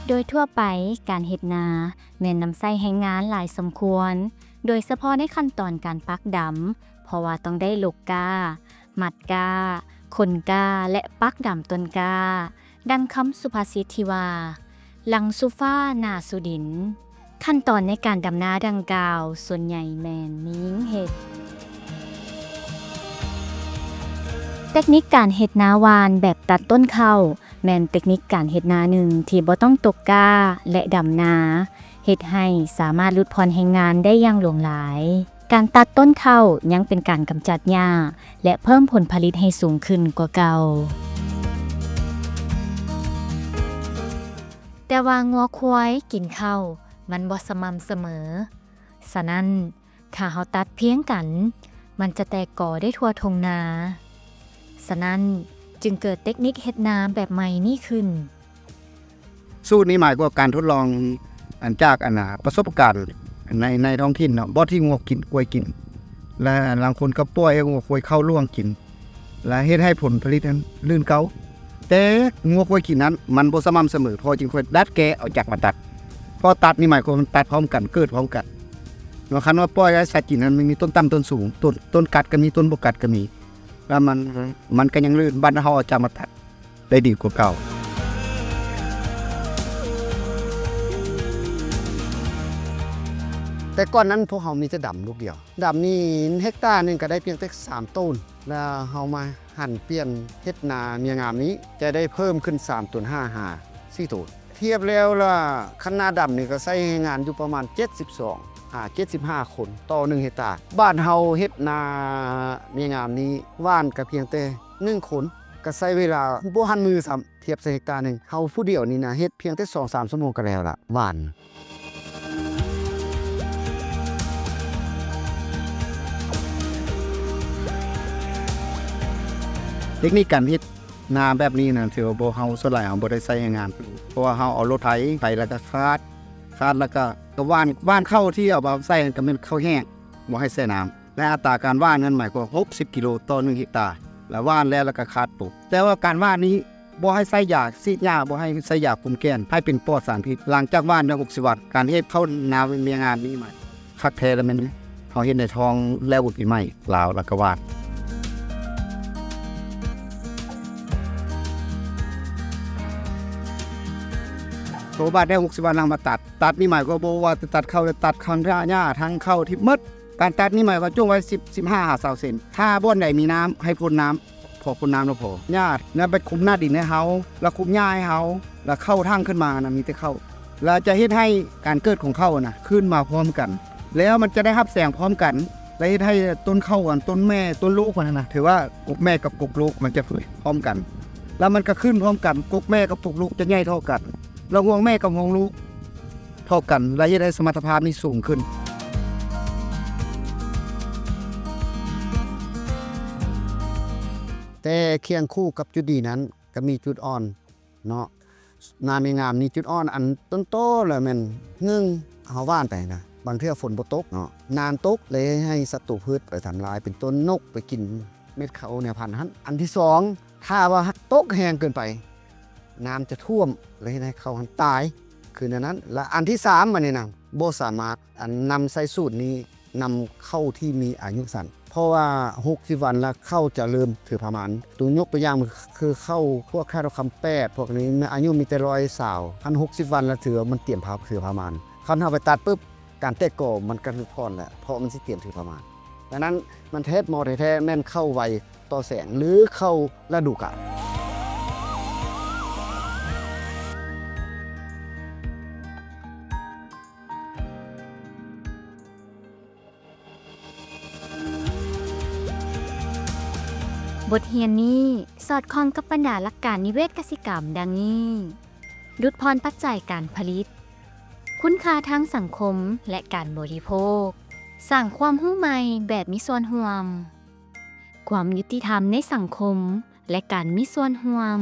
โดยทั่วไปการเฮ็ดนาแม่นนำใช้แรงงานหลายสมควรโดยเฉพาะในขั้นตอนการปักดำเพราะว่าต้องได้ลกกามัดกาขนกาและปักดำต้นกาดังคำสุภาษิตที่ว่าหลังสุฟ้าหน้าสุดินขั้นตอนในการดำนาดังกล่าวส่วนใหญ่แม่นมีหญิงเฮ็ดเทคนิคการเฮ็ดนาวานแบบตัดต้นข้าวแม่นเทคนิคการเฮ็ดนาหนึ่งที่บ่ต้องตกกาและดำนาเฮ็ดให้สามารถลดพรแรงงานได้อย่างหลวงหลายการตัดต้นข้าวยังเป็นการกำจัดหญ้าและเพิ่มผลผลิตให้สูงขึ้นกว่าเก่าแต่ว่างัวควายกินข้าวมันบ่สม่ำเสมอฉะนั้นถ้าเฮาตัดเพียงกันมันจะแตกกอได้ทั่วทงนาฉะนั้นจึงเกิดเทคนิคเฮ็ดนาแบบใหม่นี้ขึ้นสูตรนี้หมายว่าการทดลองจากประสบการณ์ในท้องถิ่นเนาะบ่ที่งัวกินกล้วยกินและบางคนก็ปล่อยให้งัวควายเข้าร่วงกินและเฮ็ดให้ผลผลิตนั้นลื่นเกาแต่งัวควายกินนั้นมันบ่สม่ำเสมอพอจึงค่อยดัดแกะเอาจากมาตัดพอตัดนี่หมายความมันตัดพร้อมกันเกิดพร้อมกันเนาะคันว่าปล่อยให้สัตว์กินนั้นมันมีต้นต่ำต้นสูงต้นกัดก็มีต้นบ่กัดก็มีแล้วมันก็ยังลื่นบ้านเฮาเอาจากมาตัดได้ดีกว่าเก่าแต่ก่อนนั้นพวกเฮามีแต่ดำลูกเดียวดำนี่เฮกตาร์นึงก็ได้เพียงแต่3ต้นแล้วเฮามาหั่นเปลี่ยนเฮ็ดนาเมียงามนี้จะได้เพิ่มขึ้น3ต้น5 4ต้นเทียบแล้วล่ะคันนาดำนี่ก็ใช้งานอยู่ประมาณ75 คนต่อ1เฮกตาร์บ้านเฮาเฮ็ดนาเมียงามนี้ว่านก็เพียงแต่1คนก็ใช้เวลาบ่หันมือซ้ำเทียบใส่เฮกตาร์นึงเฮาผู้เดียวนี่นะเฮ็ดเพียงแต่ 2-3 ชั่วโมงก็แล้วล่ะว่านเทคนิคการเฮ็ดนาแบบนี้นะถือว่าบ่เฮาส่วนหลายเฮาบ่ได้ใช้งานเพราะว่าเฮาเอารถไถไปแล้วก็คาดแล้วก็ว่านเข้าที่เอามาใส่ก็เป็นข้าวแห้งบ่ให้ใส่น้ำและอัตราการว่านนั้นหมายความ60กิโลต่อ1เฮกตาร์แล้วว่านแล้วก็คาดปลูกแต่ว่าการว่านนี้บ่ให้ใส่ยาฉีดยาบ่ให้ใส่ยาคุมแกนให้เป็นปลอดสารพิษหลังจากว่านได้60วันการเฮ็ดเข้านาเมียงานนี้ใหม่คักแท้แล้วแม่นเฮาเฮ็ดในท้องแล้วปีใหม่ลาวแล้วก็ว่านโตบาดได้60วันลังมาตัดนี่หมายก็บ่ว่าจะตัดเข้าตัดข้างหญ้าทั้งเข้าที่หมดการตัดนี่หมายว่าจ้วงไว้15-20 เซนถ้าบ่อนใดมีน้ำให้พ่นน้ำพอพ่นน้ำแล้วพอหญ้าแล้วไปคุมหน้าดินให้เฮาแล้วคุมหญ้าให้เฮาแล้วเข้าทางขึ้นมานะมีแต่เข้าแล้วจะเฮ็ดให้การเกิดของเข้านะขึ้นมาพร้อมกันแล้วมันจะได้รับแสงพร้อมกันและเฮ็ดให้ต้นเข้ากันต้นแม่ต้นลูกมันนะถือว่ากกแม่กับกกลูกมันจะพร้อมกันแล้วมันก็ขึ้นพร้อมกันกกแม่กับกกลูกจะใหญ่เท่ากันแล้วงวงแม่กับงวงลูกเท่ากันและจะได้สมรรถภาพนี้สูงขึ้นแต่เคียงคู่กับจุดดีนั้นก็มีจุดอ่อนเนาะนามีงามนี่จุดอ่อนอันต้นโตเลยแม่น1เฮาว่านไปนะบางเทื่อฝนบ่ตกเนาะนานตกเลยให้ศัตรูพืชไปทำลายเป็นต้นนกไปกินเม็ดข้าวเนี่ยพันธุ์นั้นอันที่2ถ้าว่าตกแห้งเกินไปน้ำจะท่วมเลยให้เขาหันตายคือนั้นและอันที่3มันนี่นะบ่สามารถนำใส่สูตรนี้นำเข้าที่มีอายุสั้นเพราะว่า60วันแล้วเข้าจะเริ่มถือประมาณตัวยกตัวอย่างคือเข้าพวกค่าทองคำ8พวกนี้อายุมีแต่120 วันแล้วถือมันเตรียมถือประมาณคันเฮาไปตัดปุ๊บการแตกกอมันก็พรแหละเพราะมันสิเตรียมถือประมาณดังนั้นมันเทศมอแท้ๆแม่นเข้าไวต่อแสงหรือเข้าฤดูกาลบทเรียนนี้สอดคล้องกับบรรดาหลักการนิเวศกสิกรรมดังนี้ลดพรปัจจัยการผลิตคุณค่าทางสังคมและการบริโภคสร้างความรู้ใหม่แบบมีส่วนร่วมความยุติธรรมในสังคมและการมีส่วนร่วม